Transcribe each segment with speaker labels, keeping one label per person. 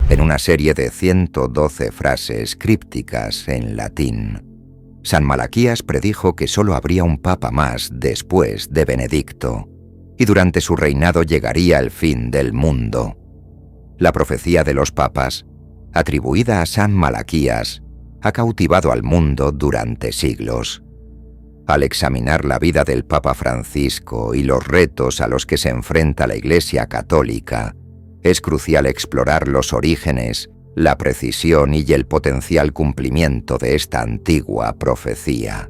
Speaker 1: En una serie de 112 frases crípticas en latín, San Malaquías predijo que solo habría un papa más después de Benedicto, y durante su reinado llegaría el fin del mundo. La profecía de los papas, atribuida a San Malaquías, ha cautivado al mundo durante siglos. Al examinar la vida del Papa Francisco y los retos a los que se enfrenta la Iglesia Católica, es crucial explorar los orígenes, la precisión y el potencial cumplimiento de esta antigua profecía.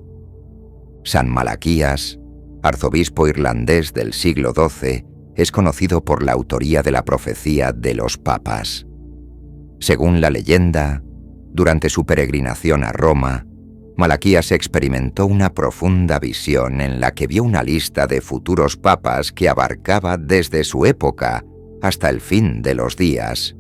Speaker 1: San Malaquías, arzobispo irlandés del siglo XII, es conocido por la autoría de la profecía de los papas. Según la leyenda, durante su peregrinación a Roma, Malaquías experimentó una profunda visión en la que vio una lista de futuros papas que abarcaba desde su época hasta el fin de los días.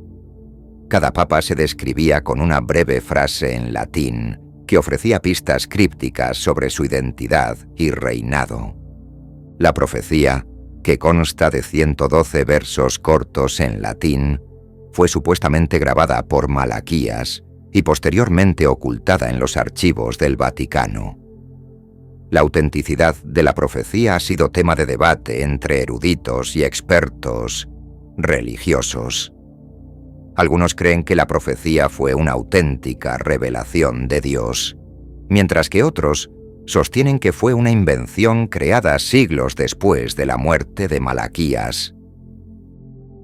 Speaker 1: Cada papa se describía con una breve frase en latín que ofrecía pistas crípticas sobre su identidad y reinado. La profecía, que consta de 112 versos cortos en latín, fue supuestamente grabada por Malaquías y posteriormente ocultada en los archivos del Vaticano. La autenticidad de la profecía ha sido tema de debate entre eruditos y expertos religiosos. Algunos creen que la profecía fue una auténtica revelación de Dios, mientras que otros sostienen que fue una invención creada siglos después de la muerte de Malaquías.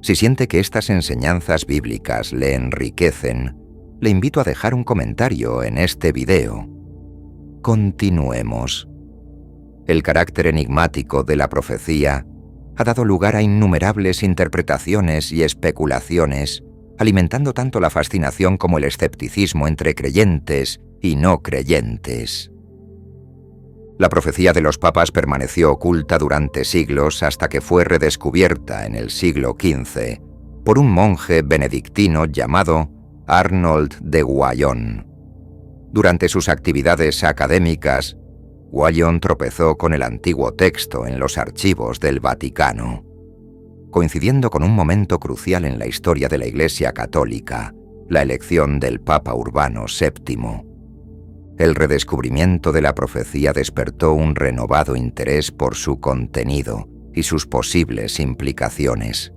Speaker 1: Si siente que estas enseñanzas bíblicas le enriquecen, le invito a dejar un comentario en este video. Continuemos. El carácter enigmático de la profecía ha dado lugar a innumerables interpretaciones y especulaciones, alimentando tanto la fascinación como el escepticismo entre creyentes y no creyentes. La profecía de los papas permaneció oculta durante siglos hasta que fue redescubierta en el siglo XV por un monje benedictino llamado Arnold de Wallon. Durante sus actividades académicas, Wallon tropezó con el antiguo texto en los archivos del Vaticano. Coincidiendo con un momento crucial en la historia de la Iglesia Católica, la elección del Papa Urbano VII. El redescubrimiento de la profecía despertó un renovado interés por su contenido y sus posibles implicaciones.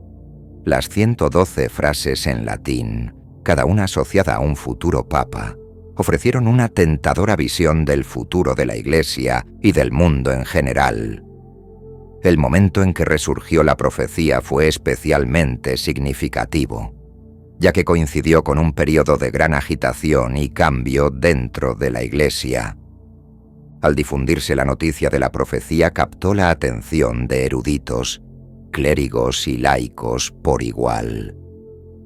Speaker 1: Las 112 frases en latín, cada una asociada a un futuro papa, ofrecieron una tentadora visión del futuro de la Iglesia y del mundo en general. El momento en que resurgió la profecía fue especialmente significativo, ya que coincidió con un periodo de gran agitación y cambio dentro de la Iglesia. Al difundirse la noticia de la profecía captó la atención de eruditos, clérigos y laicos por igual.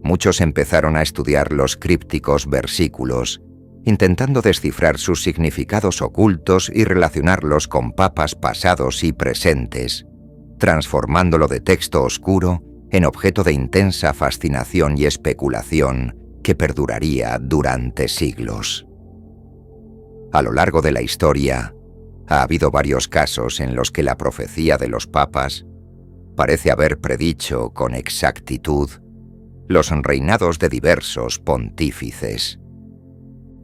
Speaker 1: Muchos empezaron a estudiar los crípticos versículos, intentando descifrar sus significados ocultos y relacionarlos con papas pasados y presentes, transformándolo de texto oscuro en objeto de intensa fascinación y especulación que perduraría durante siglos. A lo largo de la historia, ha habido varios casos en los que la profecía de los papas parece haber predicho con exactitud los reinados de diversos pontífices.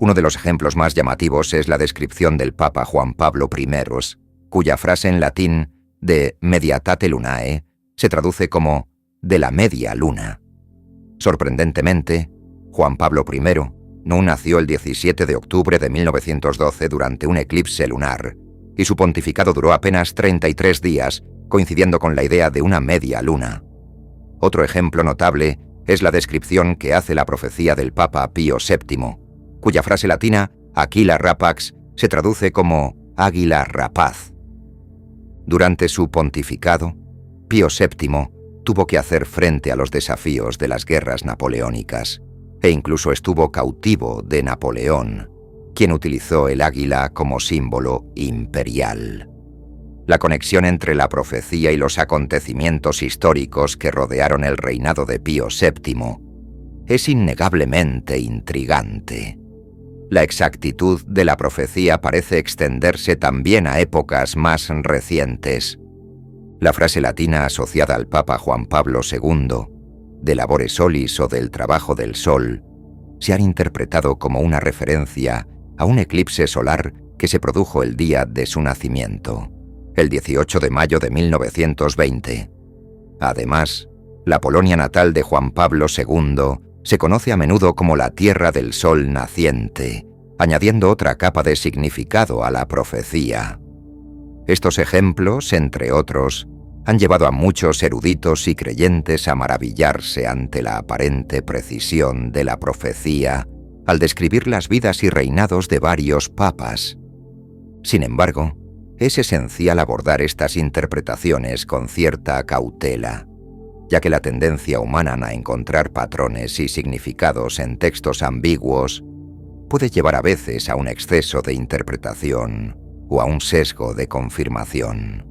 Speaker 1: Uno de los ejemplos más llamativos es la descripción del Papa Juan Pablo I, cuya frase en latín de mediatate lunae se traduce como de la media luna. Sorprendentemente, Juan Pablo I no nació el 17 de octubre de 1912 durante un eclipse lunar, y su pontificado duró apenas 33 días, coincidiendo con la idea de una media luna. Otro ejemplo notable es la descripción que hace la profecía del Papa Pío VII, cuya frase latina Aquila rapax se traduce como águila rapaz. Durante su pontificado, Pío VII tuvo que hacer frente a los desafíos de las guerras napoleónicas, e incluso estuvo cautivo de Napoleón, quien utilizó el águila como símbolo imperial. La conexión entre la profecía y los acontecimientos históricos que rodearon el reinado de Pío VII es innegablemente intrigante. La exactitud de la profecía parece extenderse también a épocas más recientes. La frase latina asociada al Papa Juan Pablo II de labore solis o del trabajo del sol, se han interpretado como una referencia a un eclipse solar que se produjo el día de su nacimiento, el 18 de mayo de 1920. Además, la Polonia natal de Juan Pablo II se conoce a menudo como la Tierra del Sol naciente, añadiendo otra capa de significado a la profecía. Estos ejemplos, entre otros, han llevado a muchos eruditos y creyentes a maravillarse ante la aparente precisión de la profecía al describir las vidas y reinados de varios papas. Sin embargo, es esencial abordar estas interpretaciones con cierta cautela, ya que la tendencia humana a encontrar patrones y significados en textos ambiguos puede llevar a veces a un exceso de interpretación o a un sesgo de confirmación.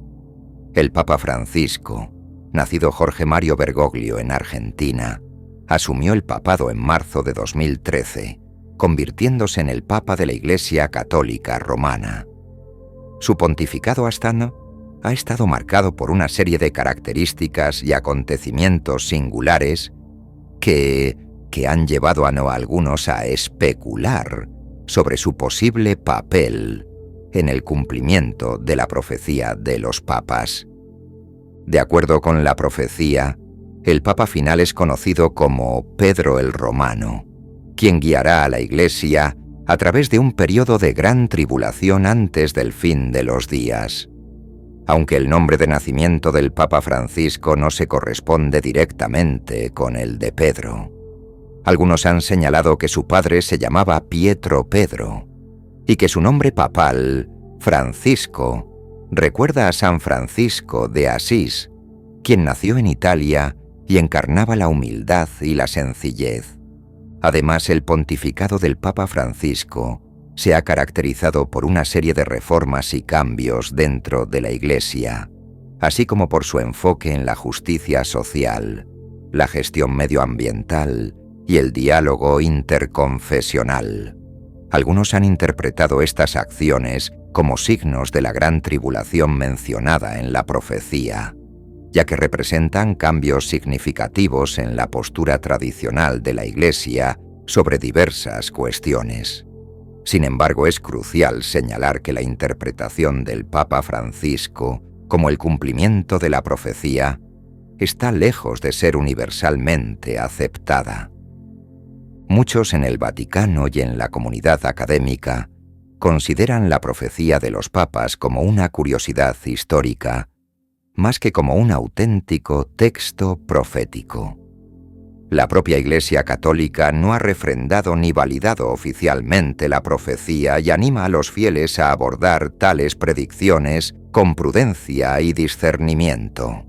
Speaker 1: El Papa Francisco, nacido Jorge Mario Bergoglio en Argentina, asumió el papado en marzo de 2013, convirtiéndose en el Papa de la Iglesia Católica Romana. Su pontificado ha estado marcado por una serie de características y acontecimientos singulares que han llevado a algunos a especular sobre su posible papel en el cumplimiento de la profecía de los papas. De acuerdo con la profecía, el Papa final es conocido como Pedro el Romano, quien guiará a la Iglesia a través de un periodo de gran tribulación antes del fin de los días. Aunque el nombre de nacimiento del Papa Francisco no se corresponde directamente con el de Pedro. Algunos han señalado que su padre se llamaba Pietro Pedro y que su nombre papal, Francisco, recuerda a San Francisco de Asís, quien nació en Italia y encarnaba la humildad y la sencillez. Además, el pontificado del Papa Francisco se ha caracterizado por una serie de reformas y cambios dentro de la Iglesia, así como por su enfoque en la justicia social, la gestión medioambiental y el diálogo interconfesional. Algunos han interpretado estas acciones como signos de la gran tribulación mencionada en la profecía, ya que representan cambios significativos en la postura tradicional de la Iglesia sobre diversas cuestiones. Sin embargo, es crucial señalar que la interpretación del Papa Francisco como el cumplimiento de la profecía está lejos de ser universalmente aceptada. Muchos en el Vaticano y en la comunidad académica consideran la profecía de los papas como una curiosidad histórica, más que como un auténtico texto profético. La propia Iglesia Católica no ha refrendado ni validado oficialmente la profecía y anima a los fieles a abordar tales predicciones con prudencia y discernimiento.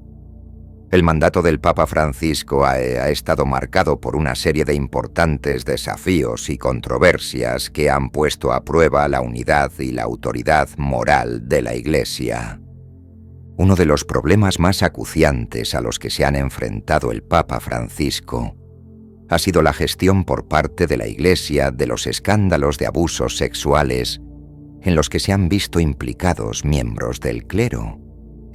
Speaker 1: El mandato del Papa Francisco ha estado marcado por una serie de importantes desafíos y controversias que han puesto a prueba la unidad y la autoridad moral de la Iglesia. Uno de los problemas más acuciantes a los que se han enfrentado el Papa Francisco ha sido la gestión por parte de la Iglesia de los escándalos de abusos sexuales en los que se han visto implicados miembros del clero.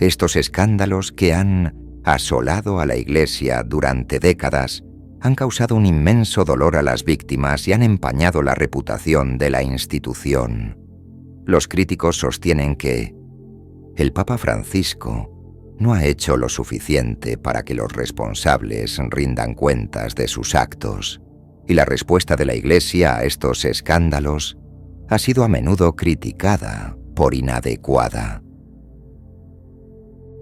Speaker 1: Estos escándalos, que han asolado a la Iglesia durante décadas, han causado un inmenso dolor a las víctimas y han empañado la reputación de la institución. Los críticos sostienen que el Papa Francisco no ha hecho lo suficiente para que los responsables rindan cuentas de sus actos, y la respuesta de la Iglesia a estos escándalos ha sido a menudo criticada por inadecuada.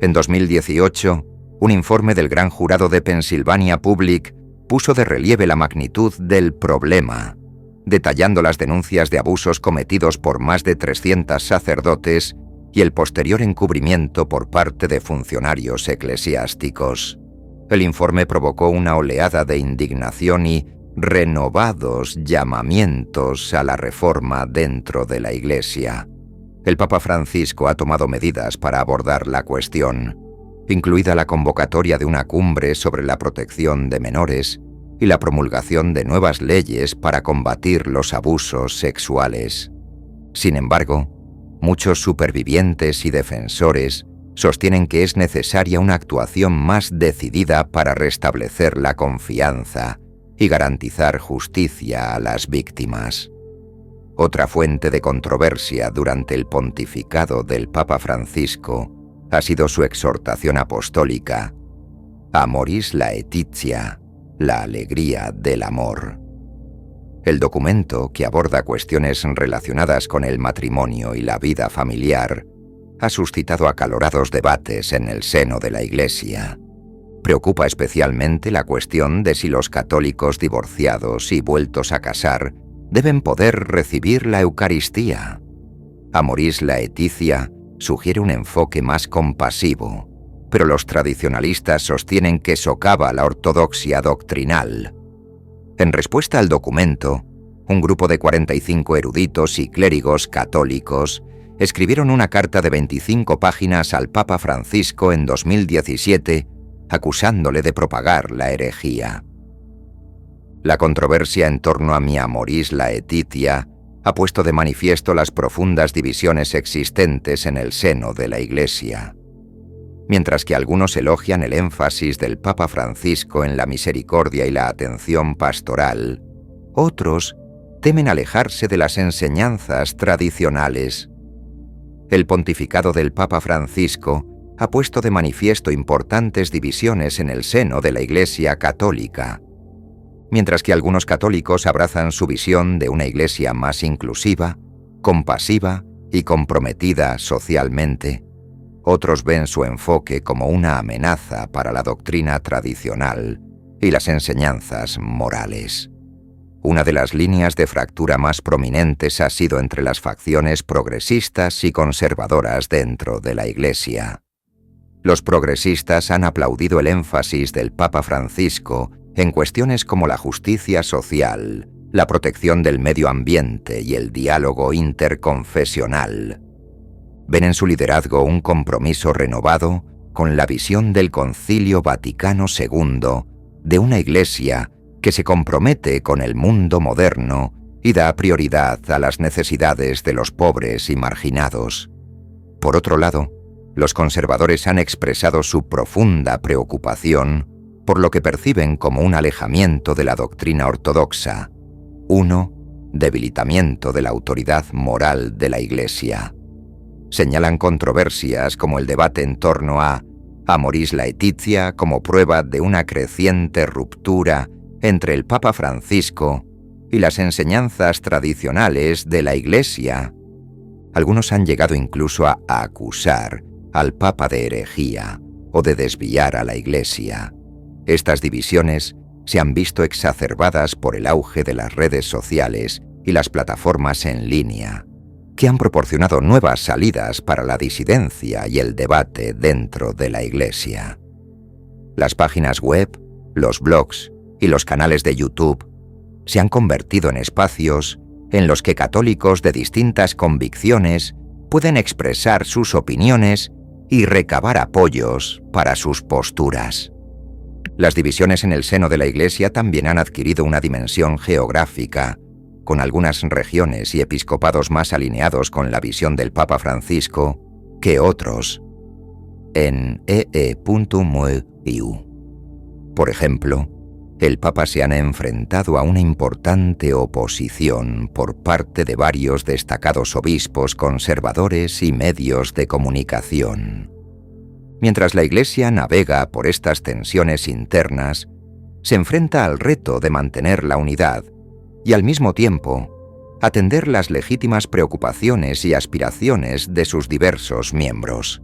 Speaker 1: En 2018, un informe del Gran Jurado de Pennsylvania Public puso de relieve la magnitud del problema, detallando las denuncias de abusos cometidos por más de 300 sacerdotes y el posterior encubrimiento por parte de funcionarios eclesiásticos. El informe provocó una oleada de indignación y renovados llamamientos a la reforma dentro de la Iglesia. El Papa Francisco ha tomado medidas para abordar la cuestión, incluida la convocatoria de una cumbre sobre la protección de menores y la promulgación de nuevas leyes para combatir los abusos sexuales. Sin embargo, muchos supervivientes y defensores sostienen que es necesaria una actuación más decidida para restablecer la confianza y garantizar justicia a las víctimas. Otra fuente de controversia durante el pontificado del Papa Francisco ha sido su exhortación apostólica, Amoris Laetitia, la alegría del amor. El documento, que aborda cuestiones relacionadas con el matrimonio y la vida familiar, ha suscitado acalorados debates en el seno de la Iglesia. Preocupa especialmente la cuestión de si los católicos divorciados y vueltos a casar deben poder recibir la Eucaristía. Amoris Laetitia sugiere un enfoque más compasivo, pero los tradicionalistas sostienen que socava la ortodoxia doctrinal. En respuesta al documento, un grupo de 45 eruditos y clérigos católicos escribieron una carta de 25 páginas al Papa Francisco en 2017, acusándole de propagar la herejía. La controversia en torno a mi Amoris Laetitia ha puesto de manifiesto las profundas divisiones existentes en el seno de la Iglesia. Mientras que algunos elogian el énfasis del Papa Francisco en la misericordia y la atención pastoral, otros temen alejarse de las enseñanzas tradicionales. El pontificado del Papa Francisco ha puesto de manifiesto importantes divisiones en el seno de la Iglesia católica. Mientras que algunos católicos abrazan su visión de una Iglesia más inclusiva, compasiva y comprometida socialmente, otros ven su enfoque como una amenaza para la doctrina tradicional y las enseñanzas morales. Una de las líneas de fractura más prominentes ha sido entre las facciones progresistas y conservadoras dentro de la Iglesia. Los progresistas han aplaudido el énfasis del Papa Francisco en cuestiones como la justicia social, la protección del medio ambiente y el diálogo interconfesional. Ven en su liderazgo un compromiso renovado con la visión del Concilio Vaticano II de una Iglesia que se compromete con el mundo moderno y da prioridad a las necesidades de los pobres y marginados. Por otro lado, los conservadores han expresado su profunda preocupación por lo que perciben como un alejamiento de la doctrina ortodoxa, debilitamiento de la autoridad moral de la Iglesia. Señalan controversias como el debate en torno a Amoris Laetitia como prueba de una creciente ruptura entre el Papa Francisco y las enseñanzas tradicionales de la Iglesia. Algunos han llegado incluso a acusar al Papa de herejía o de desviar a la Iglesia. Estas divisiones se han visto exacerbadas por el auge de las redes sociales y las plataformas en línea, que han proporcionado nuevas salidas para la disidencia y el debate dentro de la Iglesia. Las páginas web, los blogs y los canales de YouTube se han convertido en espacios en los que católicos de distintas convicciones pueden expresar sus opiniones y recabar apoyos para sus posturas. Las divisiones en el seno de la Iglesia también han adquirido una dimensión geográfica, con algunas regiones y episcopados más alineados con la visión del Papa Francisco que otros. En ee.mu. Por ejemplo, el Papa se ha enfrentado a una importante oposición por parte de varios destacados obispos conservadores y medios de comunicación. Mientras la Iglesia navega por estas tensiones internas, se enfrenta al reto de mantener la unidad y al mismo tiempo atender las legítimas preocupaciones y aspiraciones de sus diversos miembros.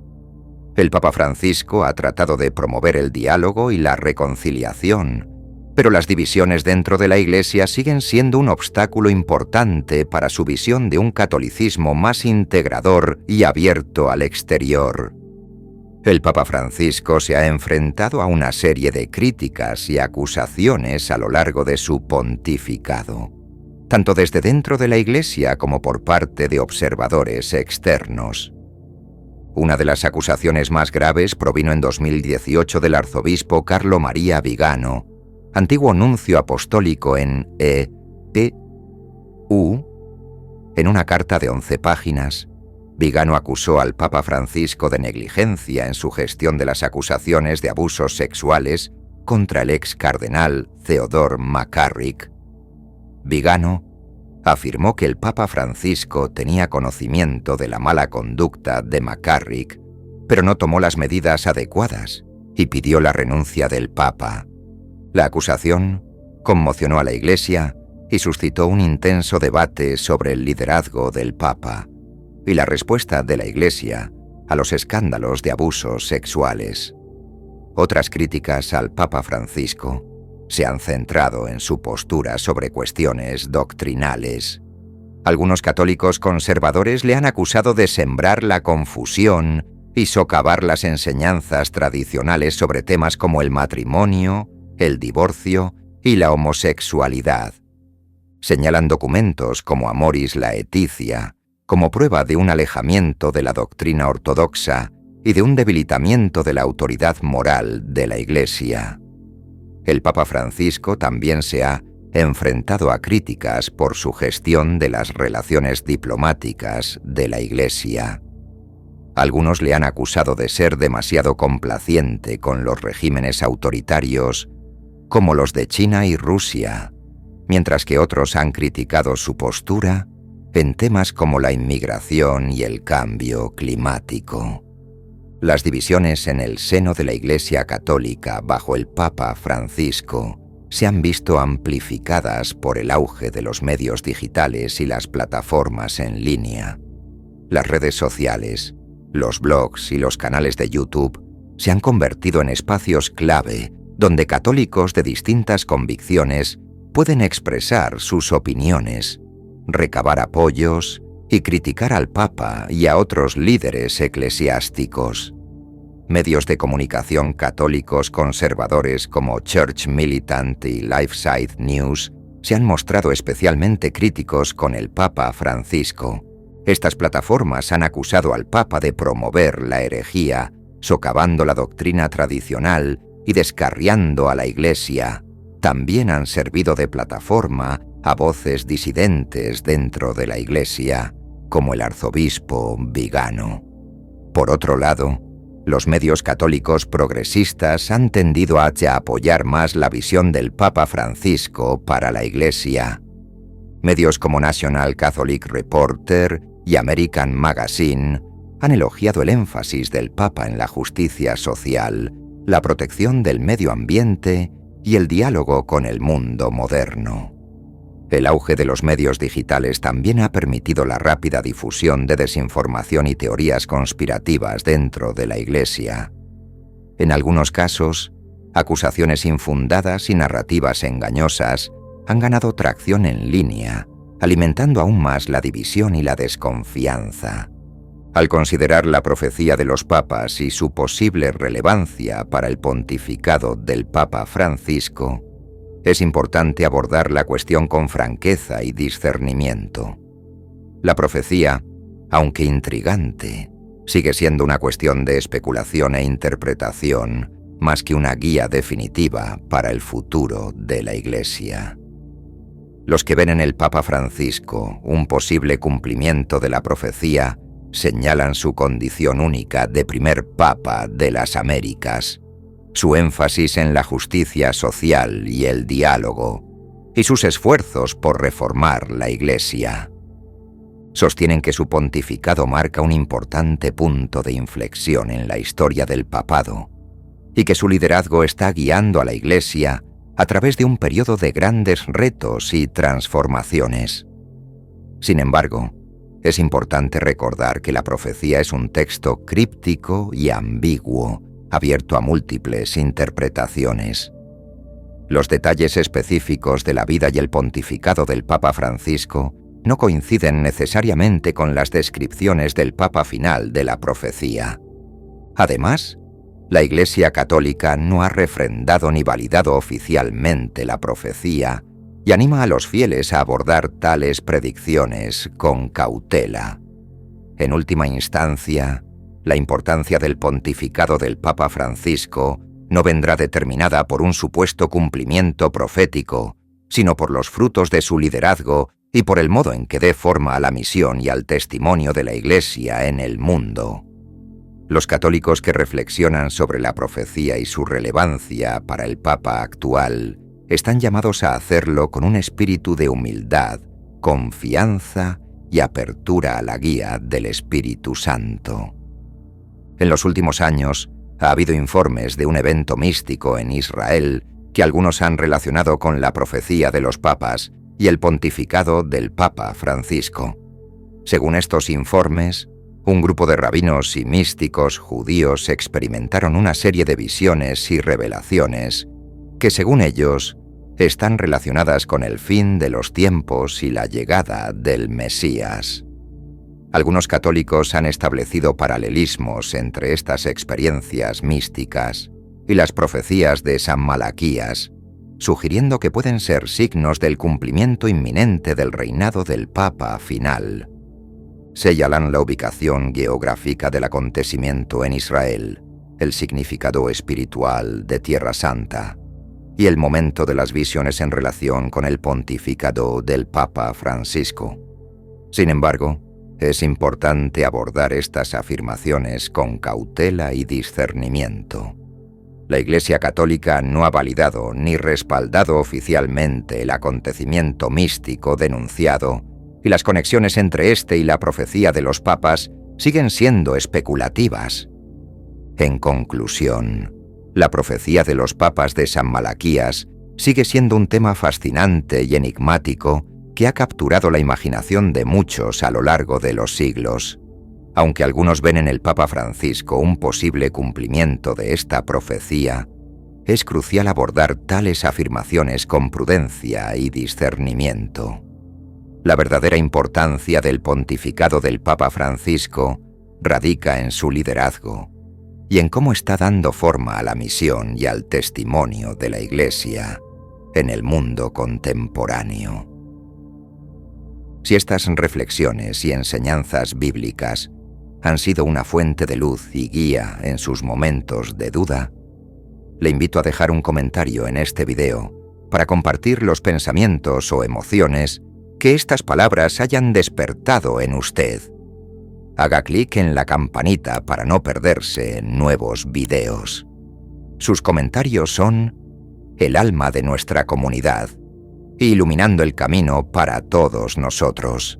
Speaker 1: El Papa Francisco ha tratado de promover el diálogo y la reconciliación, pero las divisiones dentro de la Iglesia siguen siendo un obstáculo importante para su visión de un catolicismo más integrador y abierto al exterior. El Papa Francisco se ha enfrentado a una serie de críticas y acusaciones a lo largo de su pontificado, tanto desde dentro de la Iglesia como por parte de observadores externos. Una de las acusaciones más graves provino en 2018 del arzobispo Carlo María Vigano, antiguo nuncio apostólico en EPU. En una carta de 11 páginas, Vigano acusó al Papa Francisco de negligencia en su gestión de las acusaciones de abusos sexuales contra el ex cardenal Theodore McCarrick. Vigano afirmó que el Papa Francisco tenía conocimiento de la mala conducta de McCarrick, pero no tomó las medidas adecuadas y pidió la renuncia del Papa. La acusación conmocionó a la Iglesia y suscitó un intenso debate sobre el liderazgo del Papa y la respuesta de la Iglesia a los escándalos de abusos sexuales. Otras críticas al Papa Francisco se han centrado en su postura sobre cuestiones doctrinales. Algunos católicos conservadores le han acusado de sembrar la confusión y socavar las enseñanzas tradicionales sobre temas como el matrimonio, el divorcio y la homosexualidad. Señalan documentos como Amoris Laetitia como prueba de un alejamiento de la doctrina ortodoxa y de un debilitamiento de la autoridad moral de la Iglesia. El Papa Francisco también se ha enfrentado a críticas por su gestión de las relaciones diplomáticas de la Iglesia. Algunos le han acusado de ser demasiado complaciente con los regímenes autoritarios, como los de China y Rusia, mientras que otros han criticado su postura en temas como la inmigración y el cambio climático. Las divisiones en el seno de la Iglesia Católica bajo el Papa Francisco se han visto amplificadas por el auge de los medios digitales y las plataformas en línea. Las redes sociales, los blogs y los canales de YouTube se han convertido en espacios clave donde católicos de distintas convicciones pueden expresar sus opiniones, recabar apoyos y criticar al Papa y a otros líderes eclesiásticos. Medios de comunicación católicos conservadores como Church Militant y LifeSite News se han mostrado especialmente críticos con el Papa Francisco. Estas plataformas han acusado al Papa de promover la herejía, socavando la doctrina tradicional y descarriando a la Iglesia. También han servido de plataforma a voces disidentes dentro de la Iglesia, como el arzobispo Vigano. Por otro lado, los medios católicos progresistas han tendido a apoyar más la visión del Papa Francisco para la Iglesia. Medios como National Catholic Reporter y American Magazine han elogiado el énfasis del Papa en la justicia social, la protección del medio ambiente y el diálogo con el mundo moderno. El auge de los medios digitales también ha permitido la rápida difusión de desinformación y teorías conspirativas dentro de la Iglesia. En algunos casos, acusaciones infundadas y narrativas engañosas han ganado tracción en línea, alimentando aún más la división y la desconfianza. Al considerar la profecía de los papas y su posible relevancia para el pontificado del Papa Francisco, es importante abordar la cuestión con franqueza y discernimiento. La profecía, aunque intrigante, sigue siendo una cuestión de especulación e interpretación, más que una guía definitiva para el futuro de la Iglesia. Los que ven en el Papa Francisco un posible cumplimiento de la profecía señalan su condición única de primer Papa de las Américas, su énfasis en la justicia social y el diálogo, y sus esfuerzos por reformar la Iglesia. Sostienen que su pontificado marca un importante punto de inflexión en la historia del papado, y que su liderazgo está guiando a la Iglesia a través de un periodo de grandes retos y transformaciones. Sin embargo, es importante recordar que la profecía es un texto críptico y ambiguo, abierto a múltiples interpretaciones. Los detalles específicos de la vida y el pontificado del Papa Francisco no coinciden necesariamente con las descripciones del Papa final de la profecía. Además, la Iglesia Católica no ha refrendado ni validado oficialmente la profecía y anima a los fieles a abordar tales predicciones con cautela. En última instancia, la importancia del pontificado del Papa Francisco no vendrá determinada por un supuesto cumplimiento profético, sino por los frutos de su liderazgo y por el modo en que dé forma a la misión y al testimonio de la Iglesia en el mundo. Los católicos que reflexionan sobre la profecía y su relevancia para el Papa actual están llamados a hacerlo con un espíritu de humildad, confianza y apertura a la guía del Espíritu Santo. En los últimos años, ha habido informes de un evento místico en Israel que algunos han relacionado con la profecía de los papas y el pontificado del Papa Francisco. Según estos informes, un grupo de rabinos y místicos judíos experimentaron una serie de visiones y revelaciones que, según ellos, están relacionadas con el fin de los tiempos y la llegada del Mesías. Algunos católicos han establecido paralelismos entre estas experiencias místicas y las profecías de San Malaquías, sugiriendo que pueden ser signos del cumplimiento inminente del reinado del Papa final. Señalan la ubicación geográfica del acontecimiento en Israel, el significado espiritual de Tierra Santa y el momento de las visiones en relación con el pontificado del Papa Francisco. Sin embargo, es importante abordar estas afirmaciones con cautela y discernimiento. La Iglesia Católica no ha validado ni respaldado oficialmente el acontecimiento místico denunciado, y las conexiones entre este y la profecía de los papas siguen siendo especulativas. En conclusión, la profecía de los papas de San Malaquías sigue siendo un tema fascinante y enigmático que ha capturado la imaginación de muchos a lo largo de los siglos. Aunque algunos ven en el Papa Francisco un posible cumplimiento de esta profecía, es crucial abordar tales afirmaciones con prudencia y discernimiento. La verdadera importancia del pontificado del Papa Francisco radica en su liderazgo y en cómo está dando forma a la misión y al testimonio de la Iglesia en el mundo contemporáneo. Si estas reflexiones y enseñanzas bíblicas han sido una fuente de luz y guía en sus momentos de duda, le invito a dejar un comentario en este video para compartir los pensamientos o emociones que estas palabras hayan despertado en usted. Haga clic en la campanita para no perderse nuevos videos. Sus comentarios son el alma de nuestra comunidad, iluminando el camino para todos nosotros.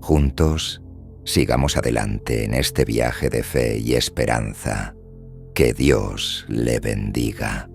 Speaker 1: Juntos, sigamos adelante en este viaje de fe y esperanza. Que Dios le bendiga.